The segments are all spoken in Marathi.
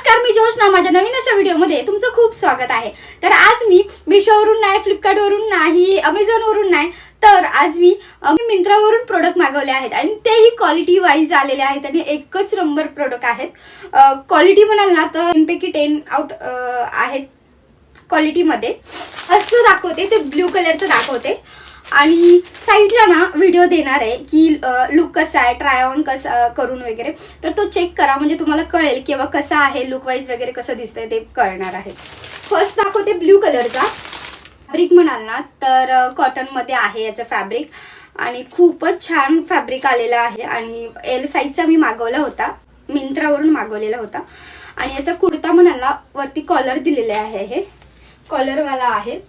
नमस्कार, मी जोशना. माझ्या नवीन अशा व्हिडिओमध्ये तुमचं खूप स्वागत आहे. तर आज मी मिशोवरून नाही, फ्लिपकार्टवरून नाही, अमेझॉनवरून नाही, तर आज मी मिंत्रावरून प्रोडक्ट मागवले आहेत आणि तेही क्वालिटी वाईज आलेले आहेत आणि एकच नंबर प्रोडक्ट आहेत. क्वालिटी म्हणाल ना तर 10पैकी 10 आउट आहेत क्वालिटीमध्ये. असं दाखवते, ते ब्ल्यू कलरचं दाखवते आणि साईडला ना व्हिडिओ देणार आहे की लुक कसा आहे, ट्राय ऑन कसं करून वगैरे, तर तो चेक करा म्हणजे तुम्हाला कळेल किंवा कसा आहे, लुक वाईज वगैरे कसं दिसतंय ते कळणार आहे. फर्स्ट दाखवते ब्ल्यू कलरचा. फॅब्रिक म्हणाल ना तर कॉटनमध्ये आहे याचं फॅब्रिक आणि खूपच छान फॅब्रिक आलेलं आहे आणि एल साईजचा मी मागवला होता, मिंत्रावरून मागवलेला होता. आणि याचा कुर्ता म्हणाल ना वरती कॉलर दिलेले आहे, हे कॉलरवाला आहे.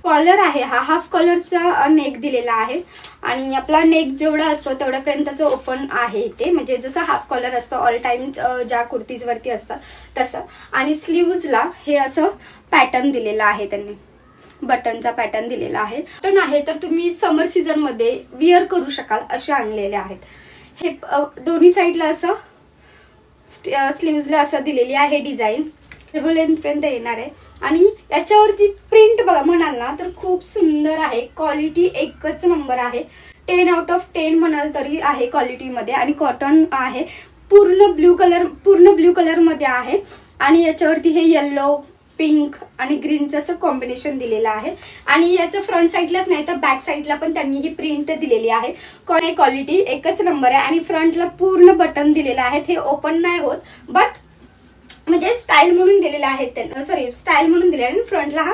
कॉलर आहे हा हाफ कॉलरचा नेक दिलेला आहे आणि आपला नेक जेवढा असतो तेवढ्यापर्यंतचं ओपन आहे इथे, म्हणजे जसं हाफ कॉलर असतं ऑल टाइम ज्या कुर्तीजवरती असतं तसं. आणि स्लीव्जला हे असं पॅटर्न दिलेलं आहे, त्यांनी बटनचा पॅटर्न दिलेला आहे. बटन आहे तर तुम्ही समर सीझनमध्ये विअर करू शकाल असे आणलेले आहेत. हे दोन्ही साईडला असं स्लीव्जला असं दिलेली आहे डिझाईन, टेबल लेंथ पर्यंत येणार आहे. आणि याच्यावरती प्रिंट बघा म्हणाल ना तर खूप सुंदर आहे. क्वालिटी एकच नंबर आहे. 10 आउट ऑफ 10 म्हणाल तरी आहे क्वालिटीमध्ये. आणि कॉटन आहे, पूर्ण ब्ल्यू कलर मध्ये आहे. आणि याच्यावरती हे येल्लो, पिंक आणि ग्रीनचं असं कॉम्बिनेशन दिलेलं आहे. आणि याचं फ्रंट साईडलाच नाही तर बॅक साईडला पण त्यांनी ही प्रिंट दिलेली आहे. क्वालिटी एकच नंबर आहे. आणि फ्रंटला पूर्ण बटन दिलेले आहेत, हे ओपन नाही होत बट म्हणजे स्टाईल म्हणून दिलेला आहे त्यांना, सॉरी स्टाईल म्हणून दिलेला आहे.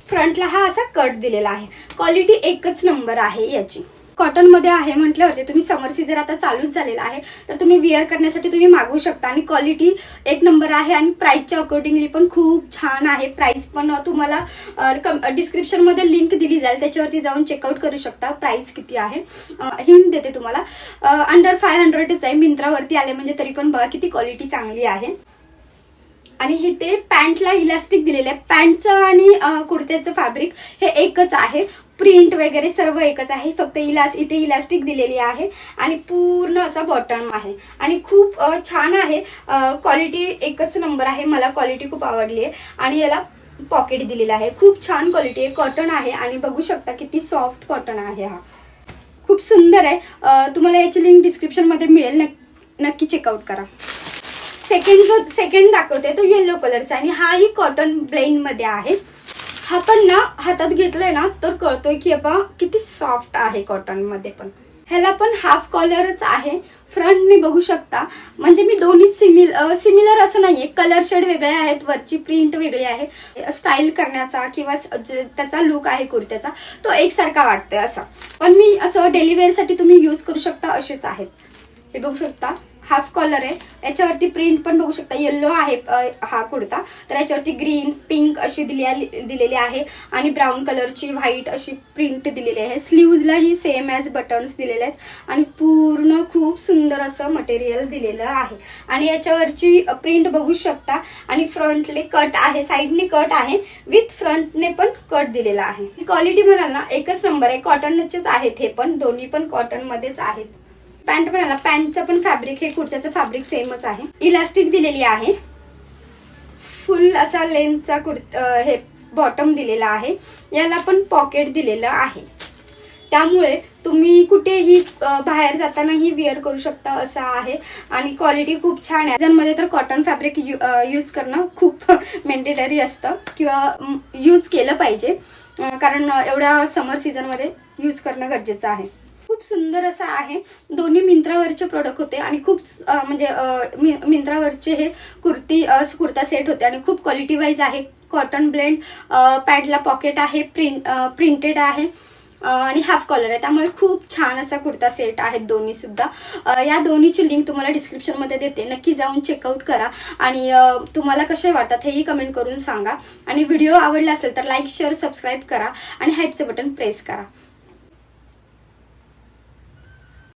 फ्रंटला हा असा कट दिलेला आहे. क्वालिटी एकच नंबर आहे याची. कॉटन मध्ये आहे म्हटल्यावरती तुम्ही समर सीझन आता चालूच झालेला आहे तर तुम्ही विअर करण्यासाठी तुम्ही मागवू शकता. आणि क्वालिटी एक नंबर आहे आणि प्राइसच्या अकॉर्डिंगली पण खूप छान आहे. प्राइस पण तुम्हाला डिस्क्रिप्शन मध्ये लिंक दिली जाईल, त्याच्यावरती जाऊन चेकआउट करू शकता प्राइस किती आहे. हिंट देते तुम्हाला, अंडर 500च आहे. मिंत्रावरती आले म्हणजे तरी पण बघा किती क्वालिटी चांगली आहे. आणि हे ते पॅन्टला इलास्टिक दिलेलं आहे. पॅन्टचं आणि कुर्त्याचं फॅब्रिक हे एकच आहे, प्रिंट वगैरे सर्व एकच आहे, फक्त इथे इलास्टिक दिलेली आहे आणि पूर्ण असा बॉटम आहे आणि खूप छान आहे. क्वालिटी एकच नंबर आहे, मला क्वालिटी खूप आवडली आहे. आणि याला पॉकेट दिलेलं आहे, खूप छान क्वालिटी आहे. कॉटन आहे आणि बघू शकता किती सॉफ्ट कॉटन आहे. हा खूप सुंदर आहे. तुम्हाला याची लिंक डिस्क्रिप्शन मध्ये मिळेल, नक्की चेकआउट करा. सेकंड दाखवते तो येलो कलरचा आणि हाही कॉटन ब्लेंड मध्ये आहे. हा पण ना हातात घेतलाय ना तर कळतोय की बाबा किती सॉफ्ट आहे कॉटन मध्ये पण. ह्याला पण हाफ कॉलरच आहे. फ्रंटने बघू शकता, म्हणजे मी दोन्ही सिमिलर असं नाहीये, कलर शेड वेगळे आहेत, वरची प्रिंट वेगळी आहे. स्टाईल करण्याचा किंवा त्याचा लुक आहे कुर्त्याचा तो एकसारखा वाटतोय असा. पण मी असं डेली वेअर साठी तुम्ही युज करू शकता असेच आहेत. हे बघू शकता हाफ कॉलर आहे. याच्यावरती प्रिंट पण बघू शकता, येल्लो आहे हा कुर्ता, तर याच्यावरती ग्रीन, पिंक अशी दिलेली आहे आणि ब्राऊन कलरची व्हाईट अशी प्रिंट दिलेली आहे. स्लीव्जलाही सेम ॲज बटन्स दिलेले आहेत आणि पूर्ण खूप सुंदर असं मटेरियल दिलेलं आहे. आणि याच्यावरची प्रिंट बघू शकता आणि फ्रंटले कट आहे, साईडने कट आहे, विथ फ्रंटने पण कट दिलेला आहे. क्वालिटी म्हणाल ना एकच नंबर आहे. कॉटनचेच आहेत हे पण, दोन्ही पण कॉटन मध्येच आहेत. पॅन्ट म्हणाला, पॅन्टचं पण फॅब्रिक हे कुर्त्याचं फॅब्रिक सेमच आहे. इलास्टिक दिलेली आहे, फुल असा लेंथचा हे बॉटम दिलेला आहे. याला पण पॉकेट दिलेलं आहे, त्यामुळे तुम्ही कुठेही बाहेर जातानाही विअर करू शकता असं आहे. आणि क्वालिटी खूप छान आहे. मध्ये तर कॉटन फॅब्रिक यूज करणं खूप मॅन्डेटरी असतं किंवा यूज केलं पाहिजे, कारण एवढ्या समर सीझनमध्ये यूज करणं गरजेचं आहे. खूप सुंदर असं आहे. दोन्ही मिंत्रावरचे प्रोडक्ट होते आणि खूप म्हणजे मिंत्रावरचे हे कुर्ता सेट होते आणि खूप क्वालिटी वाईज आहे. कॉटन ब्लेंड, पॅन्टला पॉकेट आहे, प्रिंटेड आहे आणि हाफ कॉलर आहे, त्यामुळे खूप छान असा कुर्ता सेट आहेत दोन्ही सुद्धा. या दोन्हीची लिंक तुम्हाला डिस्क्रिप्शन मध्ये देते, नक्की जाऊन चेकआउट करा. आणि तुम्हाला कसे वाटतात हेही कमेंट करून सांगा. आणि व्हिडिओ आवडला असेल तर लाईक, शेअर, सबस्क्राईब करा आणि हाईपचं बटन प्रेस करा.